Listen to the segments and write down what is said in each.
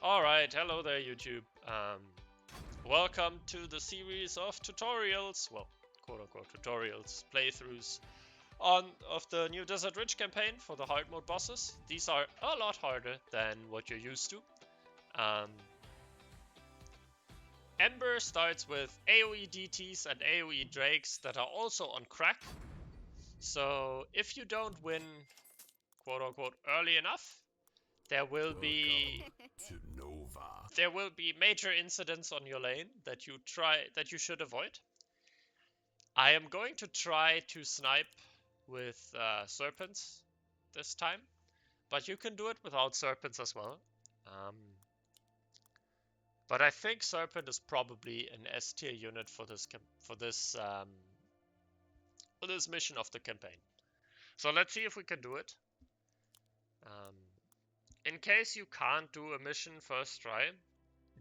Alright, hello there YouTube. Welcome to the series of tutorials, well, quote-unquote tutorials, playthroughs of the new Desert Ridge campaign for the hard mode bosses. These are a lot harder than what you're used to. Ember starts with AoE DTs and AoE Drakes that are also on crack. So if you don't win, quote-unquote, early enough, there will be major incidents on your lane that you should avoid. I am going to try to snipe with serpents this time, but you can do it without serpents as well. But I think serpent is probably an S tier unit for this mission of the campaign. So let's see if we can do it. In case you can't do a mission first try,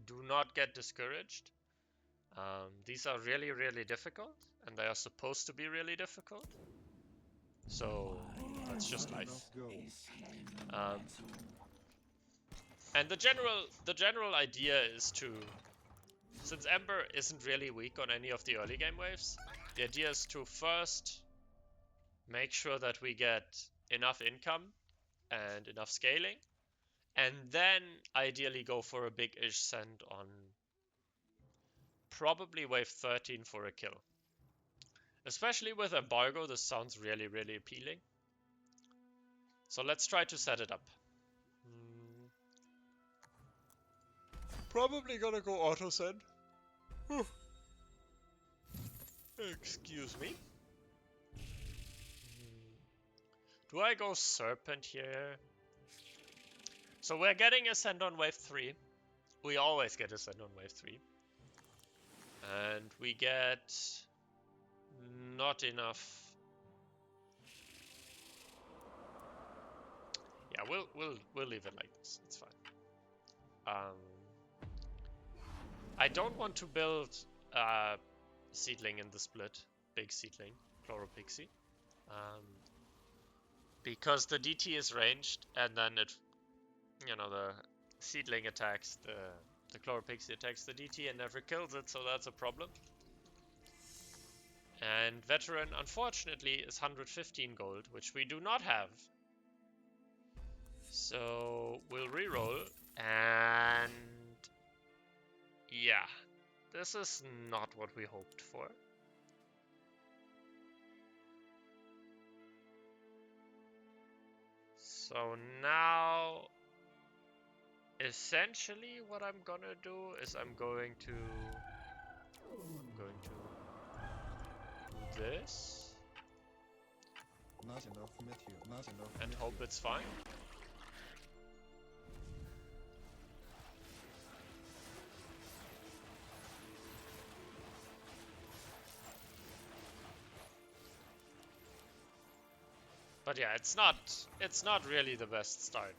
do not get discouraged. These are really, really difficult, and they are supposed to be really difficult. So that's just life. And the general idea is to, since Ember isn't really weak on any of the early game waves, the idea is to first make sure that we get enough income and enough scaling, and then ideally go for a big-ish send on probably wave 13 for a kill. Especially with embargo, this sounds really, really appealing. So let's try to set it up. Probably gonna go auto send. Excuse me. Do I go serpent here? So we're getting a send on wave 3. We always get a send on wave 3. And we get not enough. Yeah, we'll leave it like this. It's fine. I don't want to build seedling in the split, big seedling, chloropixie, because the DT is ranged, and then it, the seedling attacks the chloropixie attacks the DT and never kills it, so that's a problem. And veteran, unfortunately, is 115 gold, which we do not have. So we'll reroll, and yeah, this is not what we hoped for. So now, essentially what I'm gonna do is I'm going to do this and hope it's fine. But yeah, it's not really the best start.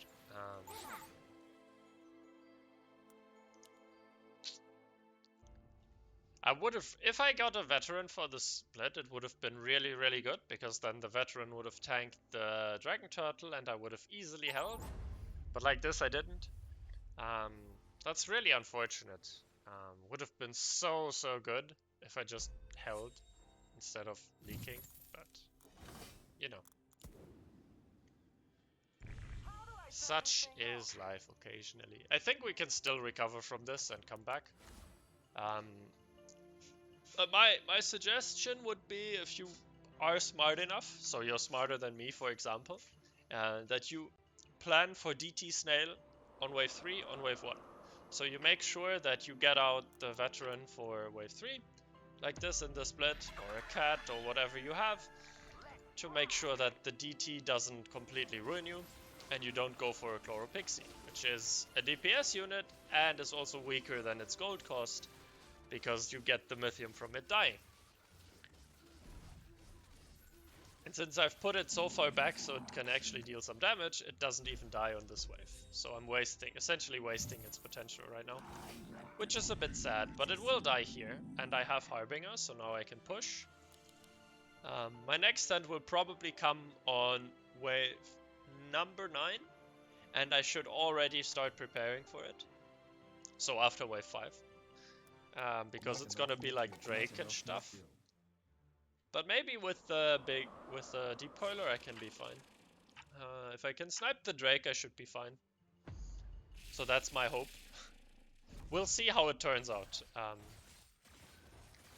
I would have, if I got a veteran for the split, it would have been really, really good, because then the veteran would have tanked the dragon turtle and I would have easily held. But like this, I didn't. That's really unfortunate. Would have been so good if I just held instead of leaking, but such is life occasionally. I think we can still recover from this and come back. My suggestion would be, if you are smart enough, so you're smarter than me, for example, that you plan for DT Snail on wave 3, on wave 1. So you make sure that you get out the veteran for wave 3, like this in the split, or a cat, or whatever you have, to make sure that the DT doesn't completely ruin you, and you don't go for a chloropixie, which is a DPS unit, and is also weaker than its gold cost, because you get the mythium from it dying. And since I've put it so far back so it can actually deal some damage, it doesn't even die on this wave. So I'm essentially wasting its potential right now. Which is a bit sad, but it will die here. And I have Harbinger, so now I can push. My next stand will probably come on wave number 9. And I should already start preparing for it. So after wave 5. Because it's gonna be like Drake and stuff. But maybe with the deep coiler I can be fine. If I can snipe the Drake I should be fine. So that's my hope. We'll see how it turns out.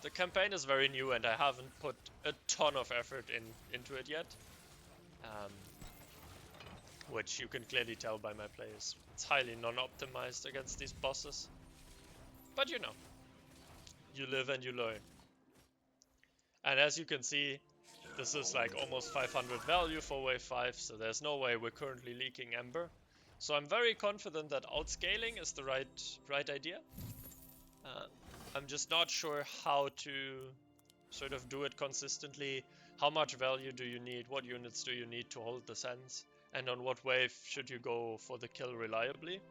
The campaign is very new and I haven't put a ton of effort into it yet. Which you can clearly tell by my plays. It's highly non-optimized against these bosses. But you know, you live and you learn. And as you can see, this is like almost 500 value for wave 5, so there's no way we're currently leaking Ember. So I'm very confident that outscaling is the right idea. I'm just not sure how to sort of do it consistently. How much value do you need? What units do you need to hold the sense? And on what wave should you go for the kill reliably?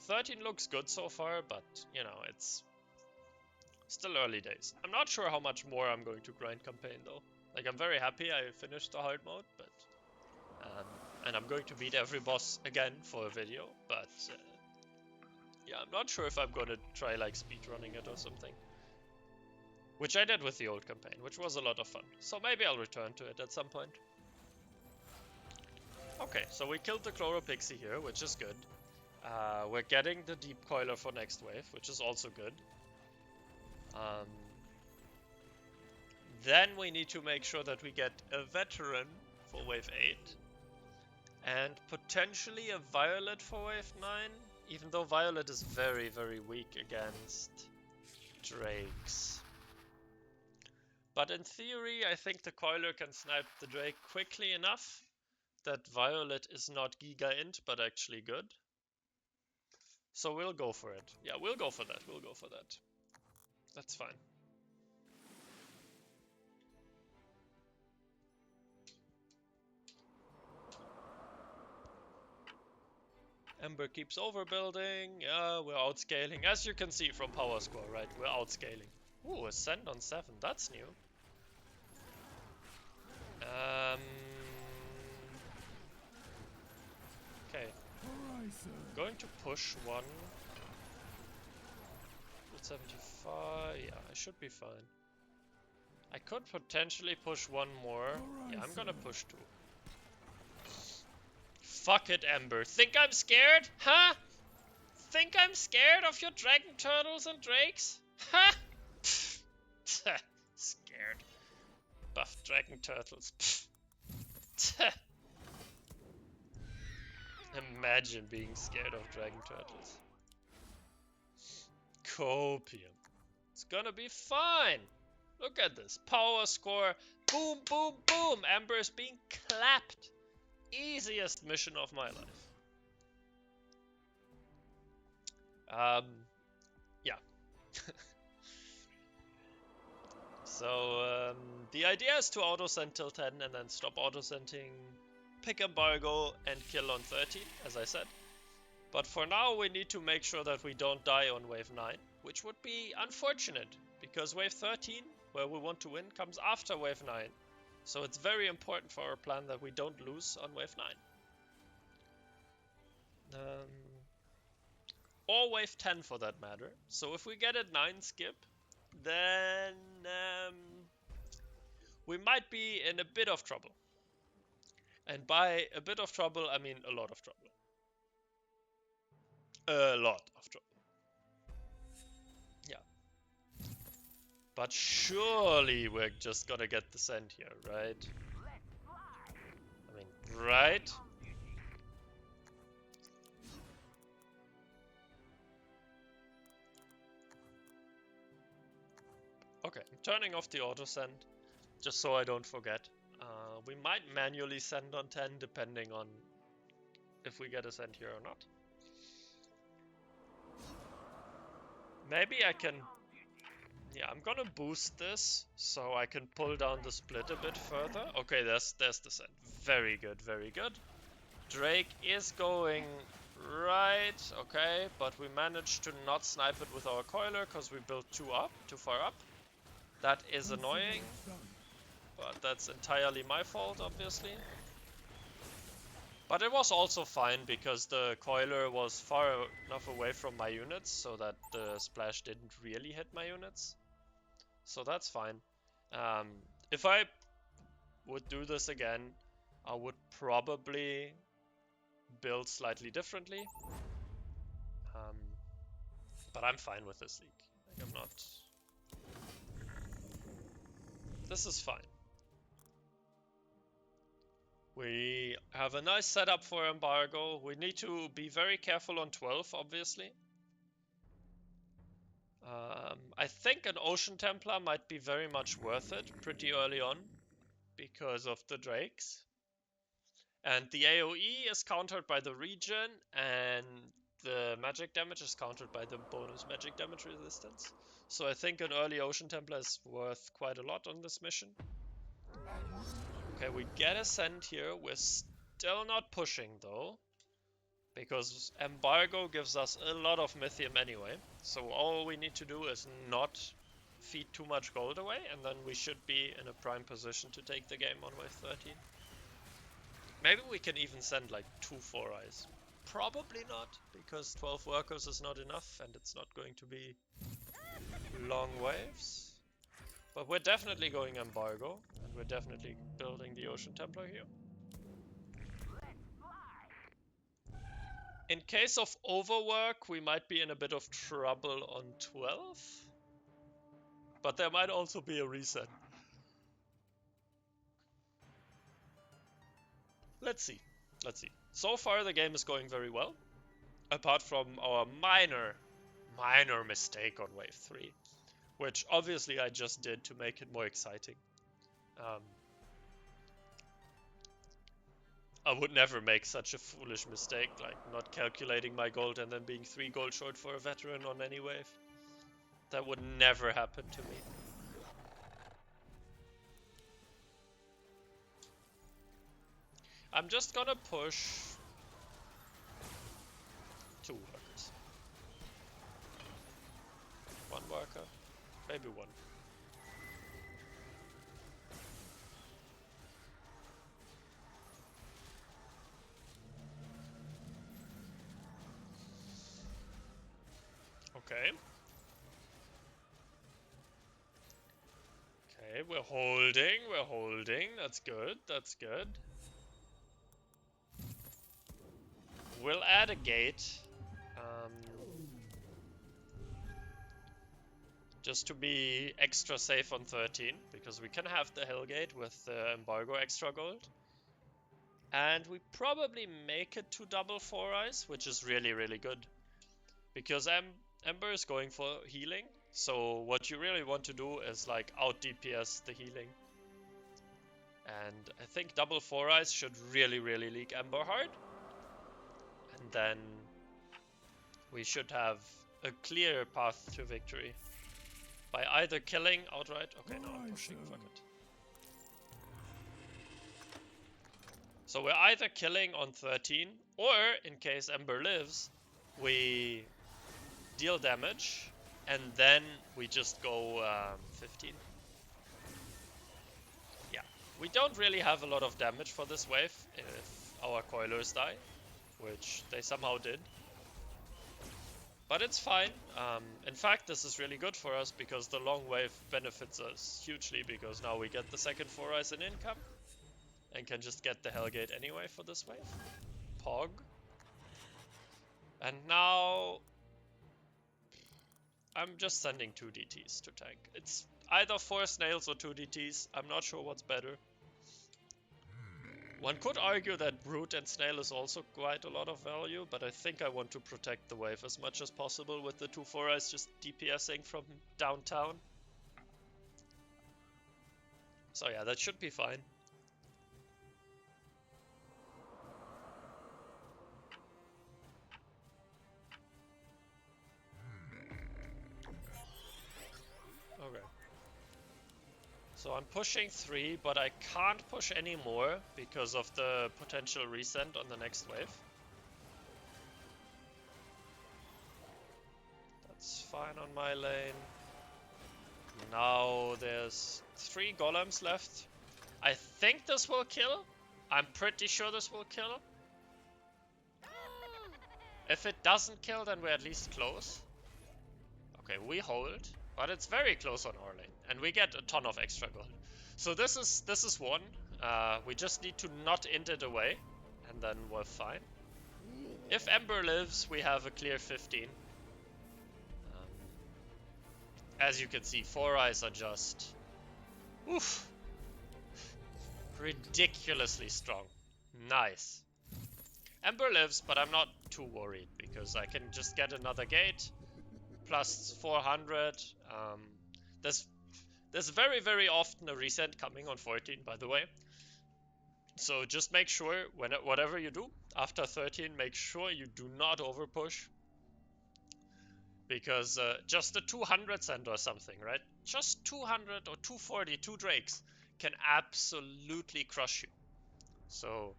13 looks good so far, but you know, it's still early days. I'm not sure how much more I'm going to grind campaign though. Like, I'm very happy I finished the hard mode, but and I'm going to beat every boss again for a video, but yeah, I'm not sure if I'm gonna try like speedrunning it or something. Which I did with the old campaign, which was a lot of fun. So maybe I'll return to it at some point. Okay, so we killed the Chloropixie here, which is good. We're getting the deep coiler for next wave, which is also good. Then we need to make sure that we get a veteran for wave 8. And potentially a violet for wave 9. Even though violet is very, very weak against drakes. But in theory, I think the coiler can snipe the drake quickly enough that violet is not giga int, but actually good. So we'll go for it. Yeah, we'll go for that. We'll go for that. That's fine. Ember keeps overbuilding. Yeah, we're outscaling. As you can see from power score, right? We're outscaling. Ooh, Ascend on 7. That's new. Okay. Going to push one. 75. Yeah, I should be fine. I could potentially push one more. Yeah, I'm gonna push 2. Fuck it, Ember. Think I'm scared? Huh? Think I'm scared of your dragon turtles and drakes? Huh? Scared. Buff dragon turtles. Imagine being scared of dragon turtles. Copium. It's gonna be fine. Look at this. Power score. Boom, boom, boom. Ember is being clapped. Easiest mission of my life. Yeah. So, the idea is to auto-send till 10 and then stop auto-sending, pick embargo, and kill on 13, as I said. But for now, we need to make sure that we don't die on wave 9, which would be unfortunate, because wave 13, where we want to win, comes after wave 9. So it's very important for our plan that we don't lose on wave 9. Or wave 10 for that matter. So if we get a 9 skip, then we might be in a bit of trouble. And by a bit of trouble, I mean a lot of trouble. A lot of trouble. Yeah. But surely we're just gonna get the send here, right? I mean, right? Okay, I'm turning off the auto send, just so I don't forget. We might manually send on 10, depending on if we get a send here or not. Maybe I can... Yeah, I'm gonna boost this, so I can pull down the split a bit further. Okay, there's the send. Very good, very good. Drake is going right, okay, but we managed to not snipe it with our coiler because we built too far up. That is annoying, but that's entirely my fault, obviously. But it was also fine because the coiler was far enough away from my units so that the splash didn't really hit my units. So that's fine. If I would do this again, I would probably build slightly differently. But I'm fine with this league. Like, I'm not... This is fine. We have a nice setup for embargo. We need to be very careful on 12, obviously. I think an Ocean Templar might be very much worth it pretty early on because of the Drakes. And the AoE is countered by the regen, and the magic damage is countered by the bonus magic damage resistance. So I think an early Ocean Templar is worth quite a lot on this mission. Okay, we get a send here. We're still not pushing though, because embargo gives us a lot of mythium anyway. So all we need to do is not feed too much gold away, and then we should be in a prime position to take the game on wave 13. Maybe we can even send like 2 4-eyes. Probably not, because 12 workers is not enough, and it's not going to be long waves. But we're definitely going embargo, and we're definitely building the Ocean Templar here. In case of overwork, we might be in a bit of trouble on 12. But there might also be a reset. Let's see. Let's see. So far the game is going very well. Apart from our minor mistake on wave 3. Which obviously I just did to make it more exciting. I would never make such a foolish mistake, like not calculating my gold and then being 3 gold short for a veteran on any wave. That would never happen to me. I'm just gonna push 2 workers. 1 worker, maybe 1. Okay. Okay, we're holding. That's good, that's good. We'll add a gate. Just to be extra safe on 13, because we can have the Hellgate with the embargo extra gold. And we probably make it to double 4-eyes, which is really, really good. Because Ember is going for healing, so what you really want to do is like out DPS the healing. And I think double 4-eyes should really, really leak Ember hard. And then we should have a clear path to victory. By either killing outright... Okay, no, I'm pushing, fuck it. So we're either killing on 13, or in case Ember lives, we deal damage, and then we just go 15. Yeah, we don't really have a lot of damage for this wave if our coilers die, which they somehow did. But it's fine. In fact, this is really good for us because the long wave benefits us hugely, because now we get the second 4-eyes in income and can just get the Hellgate anyway for this wave. Pog. And now I'm just sending 2 DTs to tank. It's either 4 snails or 2 DTs. I'm not sure what's better. One could argue that Brute and Snail is also quite a lot of value, but I think I want to protect the wave as much as possible with the 2 4-eyes just DPSing from downtown. So yeah, that should be fine. Okay. So I'm pushing 3, but I can't push any more because of the potential resend on the next wave. That's fine on my lane. Now there's 3 golems left. I think this will kill. I'm pretty sure this will kill. If it doesn't kill, then we're at least close. Okay, we hold, but it's very close on our lane, and we get a ton of extra gold. So this is one. We just need to not int it away, and then we're fine. If Ember lives, we have a clear 15. As you can see, 4 eyes are just oof, ridiculously strong. Nice. Ember lives, but I'm not too worried because I can just get another gate plus 400. There's very, very often a reset coming on 14, by the way. So just make sure, whatever you do, after 13, make sure you do not overpush. Because just a 200 cent or something, right? Just 200 or 240, 2 drakes can absolutely crush you. So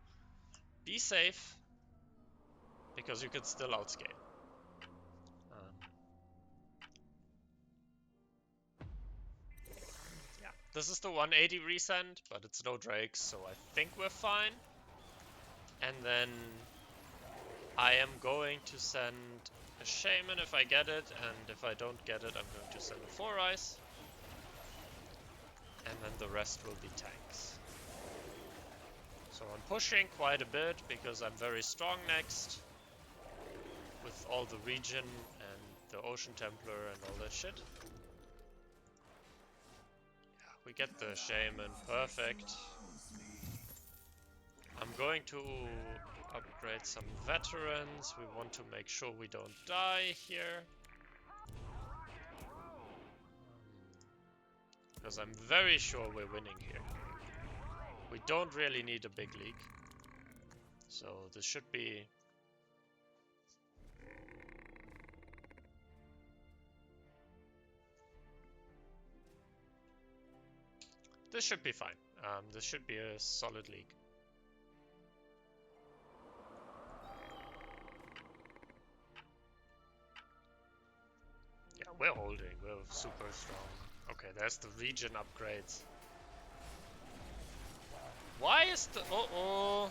be safe, because you can still outscale. Yeah, this is the 180 resend, but it's no drakes, so I think we're fine. And then I am going to send a shaman if I get it, and if I don't get it, I'm going to send a 4 eyes. And then the rest will be tanks. So I'm pushing quite a bit because I'm very strong next with all the region and the Ocean Templar and all that shit. Yeah, we get the shaman, perfect. I'm going to upgrade some veterans. We want to make sure we don't die here. Because I'm very sure we're winning here. We don't really need a big league. So this should be... This should be fine. This should be a solid league. Yeah, we're holding. We're super strong. Okay, there's the region upgrades. Why is the... Uh-oh.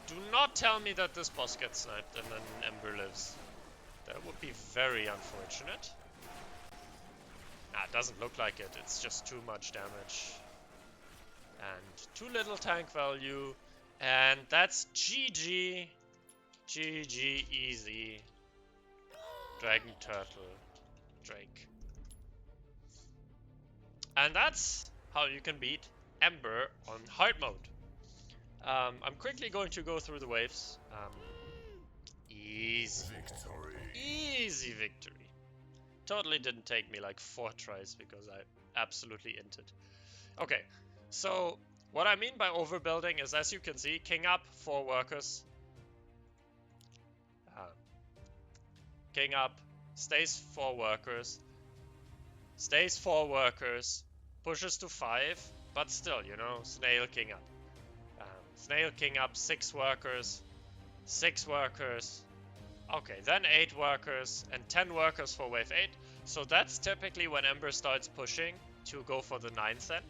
Do not tell me that this boss gets sniped and then Ember lives. That would be very unfortunate. Nah, it doesn't look like it. It's just too much damage. And too little tank value. And that's GG. GG easy. Dragon Turtle. Drake. And that's how you can beat Ember on hard mode. I'm quickly going to go through the waves. Easy. Victory. Easy victory. Totally didn't take me like 4 tries because I absolutely inted. Okay, so what I mean by overbuilding is, as you can see, king up, 4 workers. King up, stays 4 workers. Stays 4 workers. Pushes to 5, but still, you know, snail king up. Snail king up, 6 workers. 6 workers. Okay, then 8 workers and 10 workers for wave 8. So that's typically when Ember starts pushing to go for the 9 cent.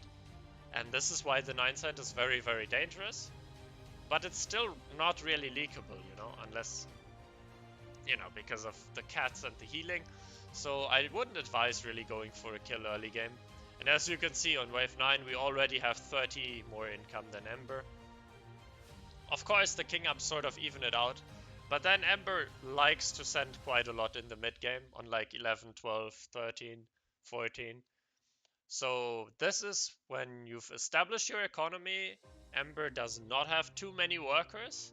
And this is why the 9 cent is very, very dangerous. But it's still not really leakable, you know, unless, you know, because of the cats and the healing. So I wouldn't advise really going for a kill early game. And as you can see on wave 9, we already have 30 more income than Ember. Of course, the king up sort of even it out. But then Ember likes to send quite a lot in the mid game on like 11, 12, 13, 14. So this is when you've established your economy. Ember does not have too many workers.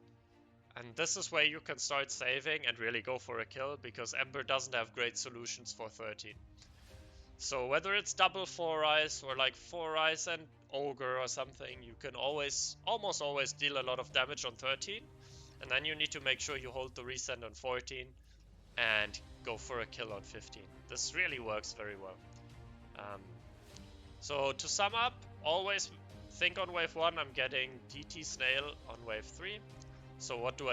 And this is where you can start saving and really go for a kill, because Ember doesn't have great solutions for 13. So whether it's double 4 eyes or like 4 eyes and ogre or something, you can almost always deal a lot of damage on 13. And then you need to make sure you hold the resend on 14 and go for a kill on 15. This really works very well. So to sum up, always think on wave 1 I'm getting DT Snail on wave 3. So what do?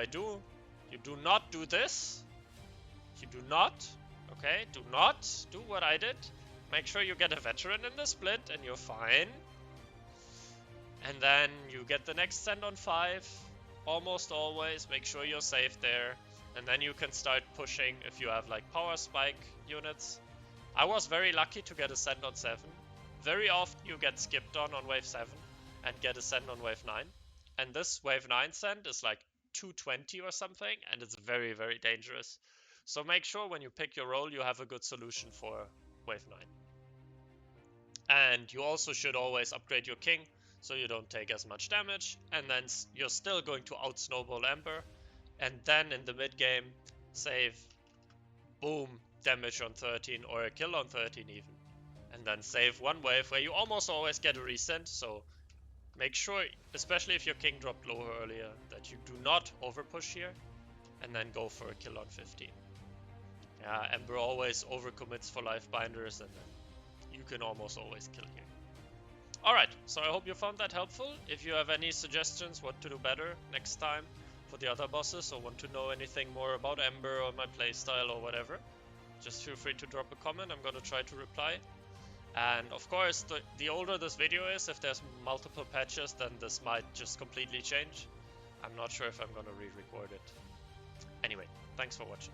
You do not do this. You do not, okay? Do not do what I did. Make sure you get a veteran in the split and you're fine. And then you get the next send on 5. Almost always, make sure you're safe there. And then you can start pushing if you have like power spike units. I was very lucky to get a send on 7. Very often you get skipped on wave 7 and get a send on wave 9. And this wave 9 send is like 220 or something, and it's very, very dangerous. So make sure when you pick your role you have a good solution for wave 9. And you also should always upgrade your king so you don't take as much damage, and then you're still going to out snowball Ember, and then in the mid game save boom damage on 13 or a kill on 13 even, and then save one wave where you almost always get a resend. So make sure, especially if your king dropped lower earlier, that you do not overpush here and then go for a kill on 15. Yeah, Ember always overcommits for life binders, and then you can almost always kill here. Alright, so I hope you found that helpful. If you have any suggestions what to do better next time for the other bosses, or want to know anything more about Ember or my playstyle or whatever, just feel free to drop a comment. I'm gonna try to reply. And of course, the older this video is, if there's multiple patches, then this might just completely change. I'm not sure if I'm gonna re-record it. Anyway, thanks for watching.